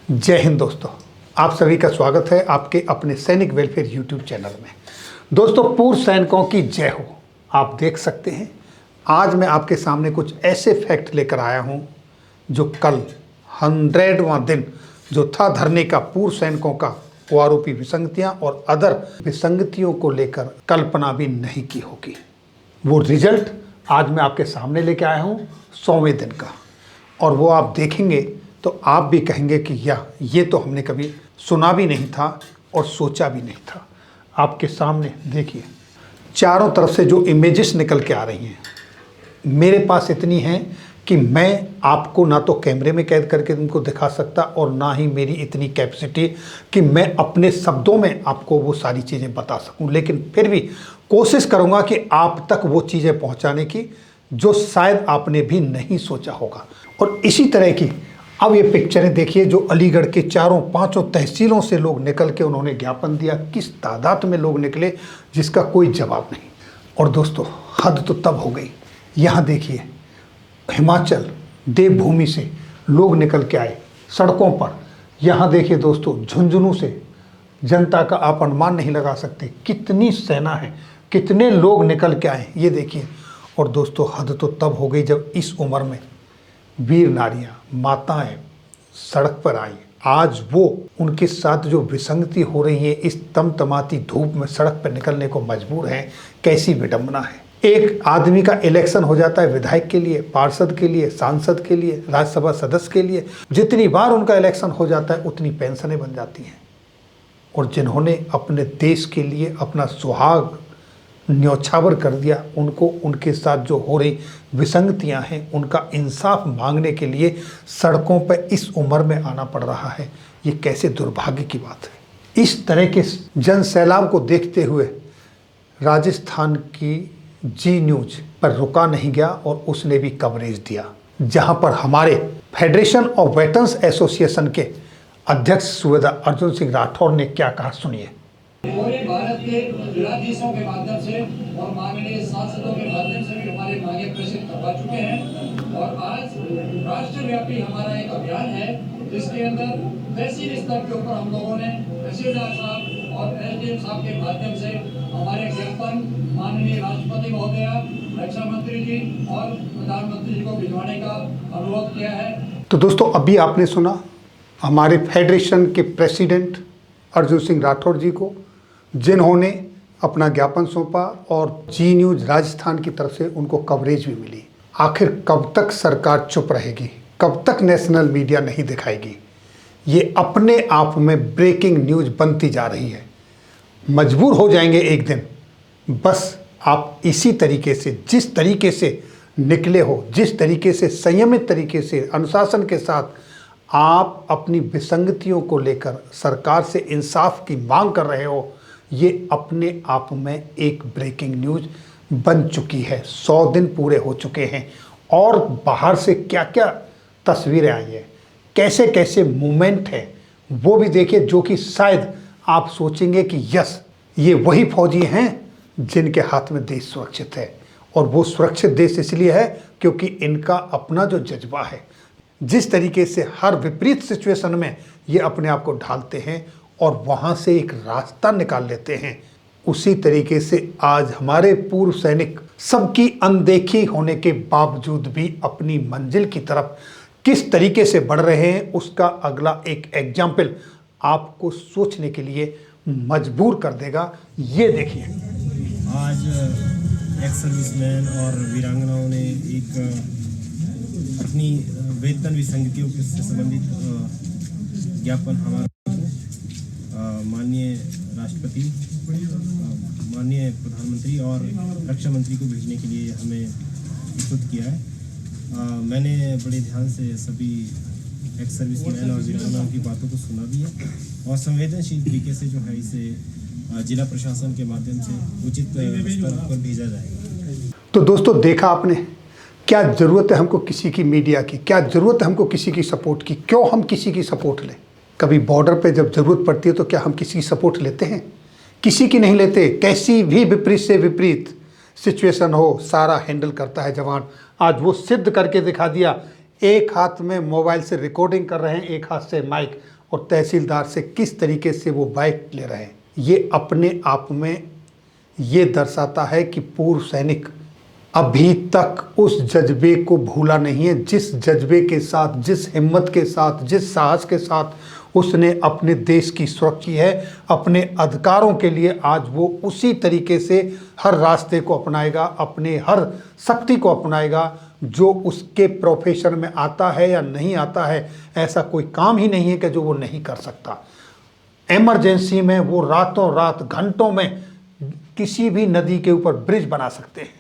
जय हिंद दोस्तों, आप सभी का स्वागत है आपके अपने सैनिक वेलफेयर यूट्यूब चैनल में। दोस्तों, पूर्व सैनिकों की जय हो। आप देख सकते हैं आज मैं आपके सामने कुछ ऐसे फैक्ट लेकर आया हूं जो कल 100वां दिन जो था धरने का, पूर्व सैनिकों का आरोपी विसंगतियां और अदर विसंगतियों को लेकर कल्पना भी नहीं की होगी। वो रिजल्ट आज मैं आपके सामने लेके आया हूं 100वें दिन का, और वो आप देखेंगे तो आप भी कहेंगे कि ये तो हमने कभी सुना भी नहीं था और सोचा भी नहीं था। आपके सामने देखिए, चारों तरफ से जो इमेजेस निकल के आ रही हैं, मेरे पास इतनी हैं कि मैं आपको ना तो कैमरे में कैद करके तुमको दिखा सकता और ना ही मेरी इतनी कैपेसिटी कि मैं अपने शब्दों में आपको वो सारी चीज़ें बता सकूं। लेकिन फिर भी कोशिश करूंगा कि आप तक वो चीज़ें पहुंचाने की जो शायद आपने भी नहीं सोचा होगा। और इसी तरह की अब ये पिक्चरें देखिए जो अलीगढ़ के चारों पांचों तहसीलों से लोग निकल के उन्होंने ज्ञापन दिया। किस तादाद में लोग निकले जिसका कोई जवाब नहीं। और दोस्तों, हद तो तब हो गई, यहाँ देखिए हिमाचल देवभूमि से लोग निकल के आए सड़कों पर। यहाँ देखिए दोस्तों, झुंझुनू से जनता का आप अनुमान नहीं लगा सकते कितनी सेना है, कितने लोग निकल के आए, ये देखिए। और दोस्तों, हद तो तब हो गई जब इस उम्र में वीर नारियां, माताएं सड़क पर आई। आज वो उनके साथ जो विसंगति हो रही है, इस तमतमाती धूप में सड़क पर निकलने को मजबूर हैं। कैसी विडंबना है। एक आदमी का इलेक्शन हो जाता है विधायक के लिए, पार्षद के लिए, सांसद के लिए, राज्यसभा सदस्य के लिए। जितनी बार उनका इलेक्शन हो जाता है उतनी पेंशनें बन जाती हैं। और जिन्होंने अपने देश के लिए अपना सुहाग न्यौछावर कर दिया, उनको उनके साथ जो हो रही विसंगतियां हैं उनका इंसाफ मांगने के लिए सड़कों पर इस उम्र में आना पड़ रहा है। ये कैसे दुर्भाग्य की बात है। इस तरह के जन सैलाब को देखते हुए राजस्थान की जी न्यूज पर रुका नहीं गया और उसने भी कवरेज दिया, जहां पर हमारे फेडरेशन ऑफ वेटरन्स एसोसिएशन के अध्यक्ष सूबेदार अर्जुन सिंह राठौर ने क्या कहा, सुनिए। पूरे भारत के जिलाधीशों के माध्यम से और माननीय सांसदों के माध्यम से भी हमारे मांगे प्रेषित करवा चुके हैं। और आज राष्ट्रव्यापी हमारा एक अभियान है जिसके अंदर तहसील स्तर के ऊपर हम लोगों ने तहसीलदार साहब और एसडीएम साहब के माध्यम से हमारे ज्ञापन माननीय राष्ट्रपति महोदय, रक्षा मंत्री जी और प्रधानमंत्री जी को भिजवाने का अनुरोध किया है। तो दोस्तों, अभी आपने सुना हमारे फेडरेशन के प्रेसिडेंट अर्जुन सिंह राठौर जी को, जिन्होंने अपना ज्ञापन सौंपा और जी न्यूज राजस्थान की तरफ से उनको कवरेज भी मिली। आखिर कब तक सरकार चुप रहेगी, कब तक नेशनल मीडिया नहीं दिखाएगी। ये अपने आप में ब्रेकिंग न्यूज बनती जा रही है। मजबूर हो जाएंगे एक दिन। बस आप इसी तरीके से, जिस तरीके से निकले हो, जिस तरीके से संयमित तरीके से अनुशासन के साथ आप अपनी विसंगतियों को लेकर सरकार से इंसाफ की मांग कर रहे हो, ये अपने आप में एक ब्रेकिंग न्यूज बन चुकी है। 100 दिन पूरे हो चुके हैं और बाहर से क्या क्या तस्वीरें आई हैं, कैसे कैसे मूवमेंट है, वो भी देखिए, जो कि शायद आप सोचेंगे कि यस, ये वही फौजी हैं जिनके हाथ में देश सुरक्षित है। और वो सुरक्षित देश इसलिए है क्योंकि इनका अपना जो जज्बा है, जिस तरीके से हर विपरीत सिचुएशन में ये अपने आप को ढालते हैं और वहाँ से एक रास्ता निकाल लेते हैं, उसी तरीके से आज हमारे पूर्व सैनिक सबकी अनदेखी होने के बावजूद भी अपनी मंजिल की तरफ किस तरीके से बढ़ रहे हैं, उसका अगला एक एग्जाम्पल आपको सोचने के लिए मजबूर कर देगा। ये देखिए, आज एक्स सर्विसमैन और वीरांगनाओं ने एक अपनी वेतन विसंगतियों से संबंधित ज्ञापन हमारा माननीय राष्ट्रपति, माननीय प्रधानमंत्री और रक्षा मंत्री को भेजने के लिए हमें प्रस्तुत किया है। मैंने बड़े ध्यान से सभी एक्स सर्विसमैन और वीरांगनाओं की बातों को सुना भी है और संवेदनशील तरीके से जो है इसे जिला प्रशासन के माध्यम से उचित स्तर पर भेजा जाएगा। तो दोस्तों, देखा आपने, क्या ज़रूरत है हमको किसी की मीडिया की, क्या ज़रूरत है हमको किसी की सपोर्ट की। क्यों हम किसी की सपोर्ट लें। कभी बॉर्डर पे जब ज़रूरत पड़ती है तो क्या हम किसी की सपोर्ट लेते हैं? किसी की नहीं लेते। कैसी भी विपरीत से विपरीत सिचुएशन हो, सारा हैंडल करता है जवान। आज वो सिद्ध करके दिखा दिया एक हाथ में मोबाइल से रिकॉर्डिंग कर रहे हैं, एक हाथ से माइक, और तहसीलदार से किस तरीके से वो बाइक ले रहे हैं। ये अपने आप में ये दर्शाता है कि पूर्व सैनिक अभी तक उस जज्बे को भूला नहीं है, जिस जज्बे के साथ, जिस हिम्मत के साथ, जिस साहस के साथ उसने अपने देश की सुरक्षा की है, अपने अधिकारों के लिए आज वो उसी तरीके से हर रास्ते को अपनाएगा, अपने हर शक्ति को अपनाएगा। जो उसके प्रोफेशन में आता है या नहीं आता है, ऐसा कोई काम ही नहीं है कि जो वो नहीं कर सकता। इमरजेंसी में वो रातों रात, घंटों में किसी भी नदी के ऊपर ब्रिज बना सकते हैं,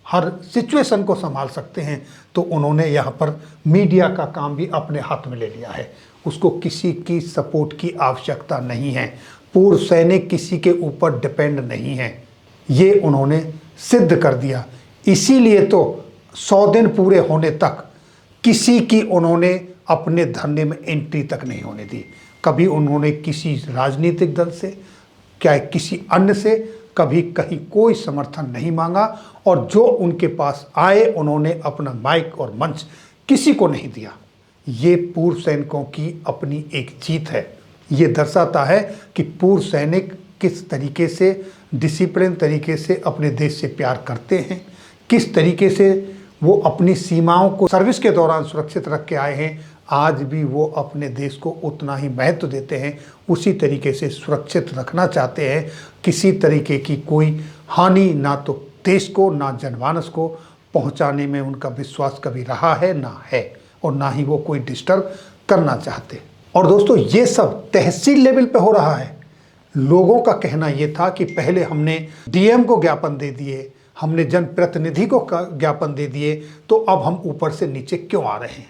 हर सिचुएशन को संभाल सकते हैं। तो उन्होंने यहाँ पर मीडिया का काम भी अपने हाथ में ले लिया है। उसको किसी की सपोर्ट की आवश्यकता नहीं है। पूर्व सैनिक किसी के ऊपर डिपेंड नहीं है, ये उन्होंने सिद्ध कर दिया। इसीलिए तो 100 दिन पूरे होने तक किसी की उन्होंने अपने धरने में एंट्री तक नहीं होने दी। कभी उन्होंने किसी राजनीतिक दल से, क्या किसी अन्य से, कभी कहीं कोई समर्थन नहीं मांगा, और जो उनके पास आए उन्होंने अपना माइक और मंच किसी को नहीं दिया। ये पूर्व सैनिकों की अपनी एक जीत है। ये दर्शाता है कि पूर्व सैनिक किस तरीके से डिसिप्लिन तरीके से अपने देश से प्यार करते हैं, किस तरीके से वो अपनी सीमाओं को सर्विस के दौरान सुरक्षित रख के आए हैं। आज भी वो अपने देश को उतना ही महत्व देते हैं, उसी तरीके से सुरक्षित रखना चाहते हैं। किसी तरीके की कोई हानि ना तो देश को ना जनमानस को पहुंचाने में उनका विश्वास कभी रहा है ना है, और ना ही वो कोई डिस्टर्ब करना चाहते। और दोस्तों, ये सब तहसील लेवल पे हो रहा है। लोगों का कहना ये था कि पहले हमने डीएम को ज्ञापन दे दिए, हमने जनप्रतिनिधि को ज्ञापन दे दिए, तो अब हम ऊपर से नीचे क्यों आ रहे हैं।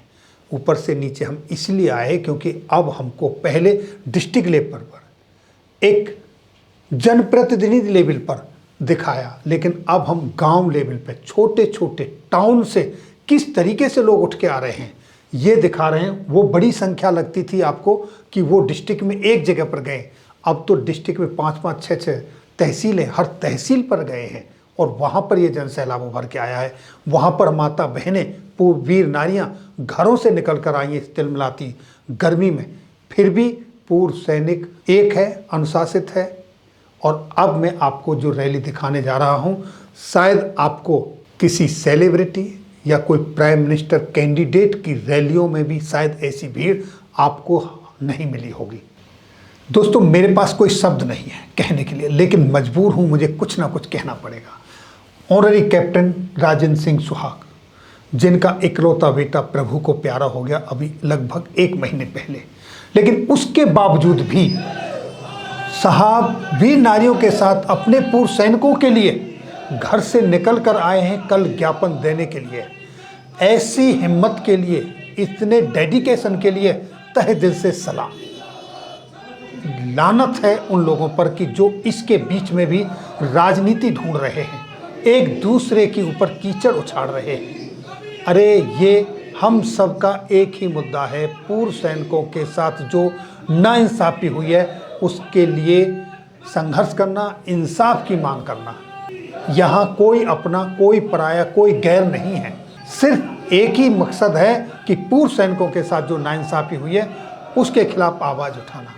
ऊपर से नीचे हम इसलिए आए क्योंकि अब हमको पहले डिस्ट्रिक्ट लेवल पर, एक जनप्रतिनिधि लेवल पर दिखाया, लेकिन अब हम गांव लेवल पे, छोटे छोटे टाउन से किस तरीके से लोग उठ के आ रहे हैं ये दिखा रहे हैं। वो बड़ी संख्या लगती थी आपको कि वो डिस्ट्रिक्ट में एक जगह पर गए, अब तो डिस्ट्रिक्ट में 5-5, 6-6 तहसीलें, हर तहसील पर गए हैं, और वहाँ पर ये जनसैलाब उभर के आया है। वहाँ पर माता बहनें, वीर नारियाँ घरों से निकल कर आई हैं तिलमिलाती गर्मी में, फिर भी पूर्व सैनिक एक है, अनुशासित है। और अब मैं आपको जो रैली दिखाने जा रहा हूँ, शायद आपको किसी सेलिब्रिटी या कोई प्राइम मिनिस्टर कैंडिडेट की रैलियों में भी शायद ऐसी भीड़ आपको नहीं मिली होगी। दोस्तों, मेरे पास कोई शब्द नहीं है कहने के लिए, लेकिन मजबूर हूँ, मुझे कुछ ना कुछ कहना पड़ेगा। ऑनरी कैप्टन राजेंद्र सिंह सुहाग, जिनका इकलौता बेटा प्रभु को प्यारा हो गया अभी लगभग 1 महीने पहले, लेकिन उसके बावजूद भी साहब वीर नारियों के साथ अपने पूर्व सैनिकों के लिए घर से निकल कर आए हैं कल ज्ञापन देने के लिए। ऐसी हिम्मत के लिए, इतने डेडिकेशन के लिए तहे दिल से सलाम। लानत है उन लोगों पर कि जो इसके बीच में भी राजनीति ढूंढ रहे हैं, एक दूसरे के ऊपर कीचड़ उछाड़ रहे हैं। अरे ये हम सबका एक ही मुद्दा है, पूर्व सैनिकों के साथ जो नाइंसाफ़ी हुई है उसके लिए संघर्ष करना, इंसाफ की मांग करना। यहाँ कोई अपना, कोई पराया, कोई गैर नहीं है। सिर्फ एक ही मकसद है कि पूर्व सैनिकों के साथ जो नाइंसाफ़ी हुई है उसके खिलाफ आवाज़ उठाना।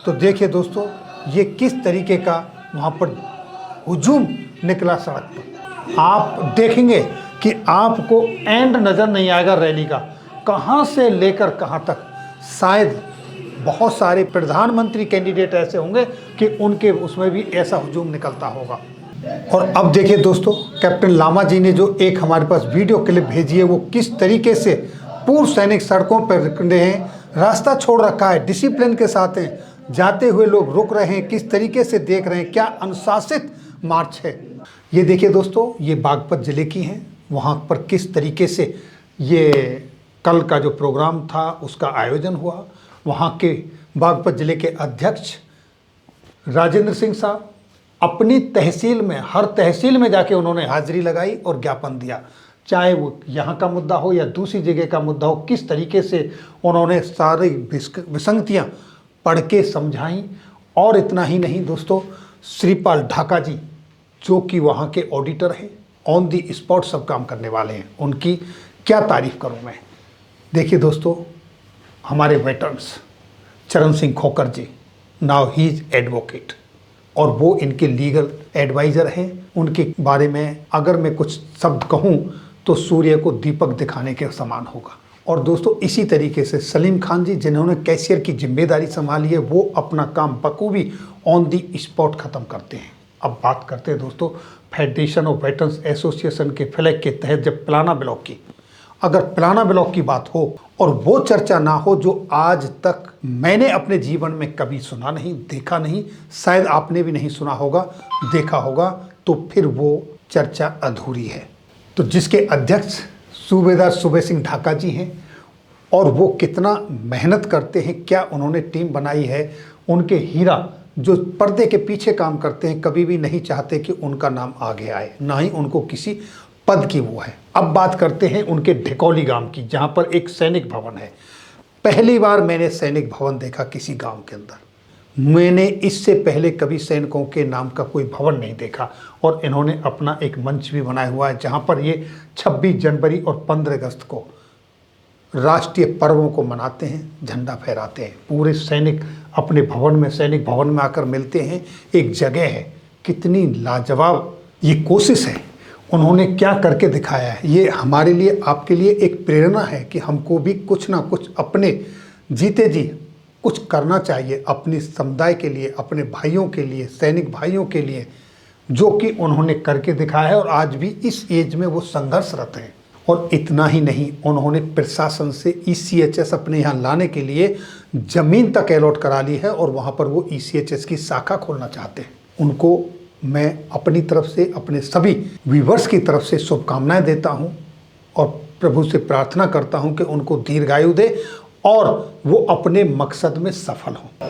तो देखिए दोस्तों, ये किस तरीके का वहाँ पर हुजूम निकला सड़क पर। आप देखेंगे कि आपको एंड नज़र नहीं आएगा रैली का, कहाँ से लेकर कहाँ तक। शायद बहुत सारे प्रधानमंत्री कैंडिडेट ऐसे होंगे कि उनके उसमें भी ऐसा हुजूम निकलता होगा। और अब देखिए दोस्तों, कैप्टन लामा जी ने जो एक हमारे पास वीडियो क्लिप भेजी है, वो किस तरीके से पूर्व सैनिक सड़कों पर रहे हैं, रास्ता छोड़ रखा है, डिसिप्लिन के साथ हैं, जाते हुए लोग रुक रहे हैं, किस तरीके से देख रहे हैं, क्या अनुशासित मार्च है। ये देखिए दोस्तों, ये बागपत ज़िले की हैं, वहाँ पर किस तरीके से ये कल का जो प्रोग्राम था उसका आयोजन हुआ। वहाँ के बागपत ज़िले के अध्यक्ष राजेंद्र सिंह साहब अपनी तहसील में, हर तहसील में जाके उन्होंने हाजिरी लगाई और ज्ञापन दिया, चाहे वो यहाँ का मुद्दा हो या दूसरी जगह का मुद्दा हो। किस तरीके से उन्होंने सारी विसंगतियाँ पढ़ के समझाई। और इतना ही नहीं दोस्तों, श्रीपाल ढाका जी जो कि वहाँ के ऑडिटर हैं, ऑन दी स्पॉट सब काम करने वाले हैं, उनकी क्या तारीफ़ करूँ मैं। देखिए दोस्तों, हमारे वेटरन्स चरण सिंह खोखर जी, नाउ ही इज एडवोकेट, और वो इनके लीगल एडवाइज़र हैं। उनके बारे में अगर मैं कुछ शब्द कहूँ तो सूर्य को दीपक दिखाने के समान होगा। और दोस्तों, इसी तरीके से सलीम खान जी, जिन्होंने कैशियर की जिम्मेदारी संभाली है, वो अपना काम बखूबी ऑन दी स्पॉट ख़त्म करते हैं। अब बात करते हैं दोस्तों फेडरेशन ऑफ वेटरन्स एसोसिएशन के फ्लैग के तहत जब प्लाना ब्लॉक की, अगर प्लाना ब्लॉक की बात हो और वो चर्चा ना हो जो आज तक मैंने अपने जीवन में कभी सुना नहीं, देखा नहीं, शायद आपने भी नहीं सुना होगा, देखा होगा, तो फिर वो चर्चा अधूरी है। तो जिसके अध्यक्ष सूबेदार सूबे सिंह ढाका जी हैं, और वो कितना मेहनत करते हैं, क्या उन्होंने टीम बनाई है। उनके हीरा जो पर्दे के पीछे काम करते हैं, कभी भी नहीं चाहते कि उनका नाम आगे आए, ना ही उनको किसी पद की वो है। अब बात करते हैं उनके ढिकौली गांव की, जहां पर एक सैनिक भवन है। पहली बार मैंने सैनिक भवन देखा किसी गांव के अंदर। मैंने इससे पहले कभी सैनिकों के नाम का कोई भवन नहीं देखा, और इन्होंने अपना एक मंच भी बनाया हुआ है, जहां पर ये 26 जनवरी और 15 अगस्त को राष्ट्रीय पर्वों को मनाते हैं, झंडा फहराते हैं। पूरे सैनिक अपने भवन में, सैनिक भवन में आकर मिलते हैं, एक जगह है। कितनी लाजवाब ये कोशिश है, उन्होंने क्या करके दिखाया है। ये हमारे लिए, आपके लिए एक प्रेरणा है कि हमको भी कुछ ना कुछ अपने जीते जी कुछ करना चाहिए अपनी समुदाय के लिए, अपने भाइयों के लिए, सैनिक भाइयों के लिए, जो कि उन्होंने करके दिखाया है। और आज भी इस एज में वो संघर्षरत हैं। और इतना ही नहीं, उन्होंने प्रशासन से ECHS अपने यहाँ लाने के लिए ज़मीन तक अलॉट करा ली है, और वहाँ पर वो ECHS की शाखा खोलना चाहते हैं। उनको मैं अपनी तरफ से, अपने सभी व्यूवर्स की तरफ से शुभकामनाएं देता हूं, और प्रभु से प्रार्थना करता हूं कि उनको दीर्घायु दे और वो अपने मकसद में सफल हों।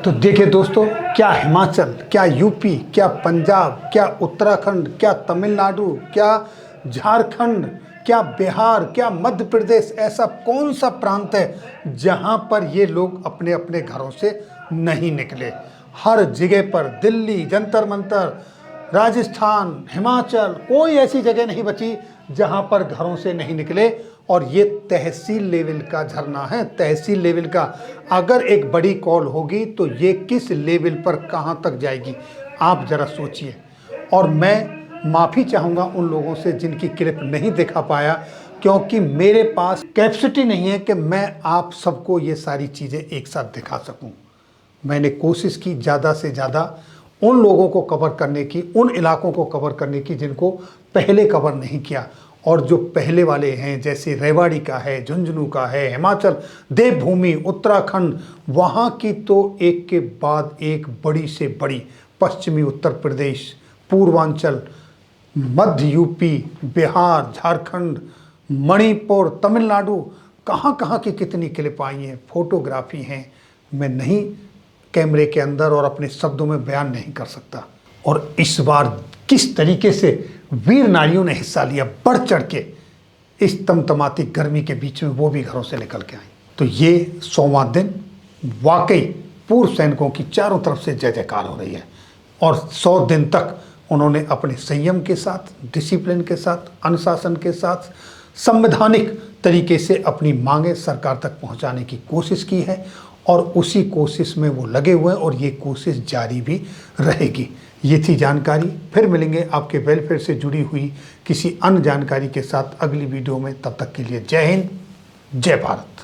तो देखिए दोस्तों, क्या हिमाचल, क्या यूपी, क्या पंजाब, क्या उत्तराखंड, क्या तमिलनाडु, क्या झारखंड, क्या बिहार, क्या मध्य प्रदेश, ऐसा कौन सा प्रांत है जहां पर ये लोग अपने अपने घरों से नहीं निकले। हर जगह पर, दिल्ली, जंतर मंतर, राजस्थान, हिमाचल, कोई ऐसी जगह नहीं बची जहां पर घरों से नहीं निकले। और ये तहसील लेवल का झरना है, तहसील लेवल का। अगर एक बड़ी कॉल होगी तो ये किस लेवल पर कहां तक जाएगी, आप जरा सोचिए। और मैं माफ़ी चाहूँगा उन लोगों से जिनकी क्लिप नहीं दिखा पाया, क्योंकि मेरे पास कैपेसिटी नहीं है कि मैं आप सबको ये सारी चीज़ें एक साथ दिखा सकूं। मैंने कोशिश की ज़्यादा से ज़्यादा उन लोगों को कवर करने की, उन इलाकों को कवर करने की जिनको पहले कवर नहीं किया। और जो पहले वाले हैं, जैसे रेवाड़ी का है, झुंझुनू का है, हिमाचल, देवभूमि, उत्तराखंड, वहाँ की तो एक के बाद एक बड़ी से बड़ी, पश्चिमी उत्तर प्रदेश, पूर्वांचल, मध्य यूपी, बिहार, झारखंड, मणिपुर, तमिलनाडु, कहाँ कहाँ की कितनी क्लिप आई हैं, फोटोग्राफी हैं। मैं नहीं कैमरे के अंदर और अपने शब्दों में बयान नहीं कर सकता। और इस बार किस तरीके से वीर नारियों ने हिस्सा लिया, बढ़ चढ़ के, इस तमतमाती गर्मी के बीच में वो भी घरों से निकल के आई। तो ये 100वां दिन वाकई पूर्व सैनिकों की चारों तरफ से जय जयकार हो रही है। और 100 दिन तक उन्होंने अपने संयम के साथ, डिसिप्लिन के साथ, अनुशासन के साथ, संवैधानिक तरीके से अपनी मांगें सरकार तक पहुंचाने की कोशिश की है। और उसी कोशिश में वो लगे हुए हैं, और ये कोशिश जारी भी रहेगी। ये थी जानकारी। फिर मिलेंगे आपके वेलफेयर से जुड़ी हुई किसी अन्य जानकारी के साथ अगली वीडियो में। तब तक के लिए जय हिंद, जय भारत।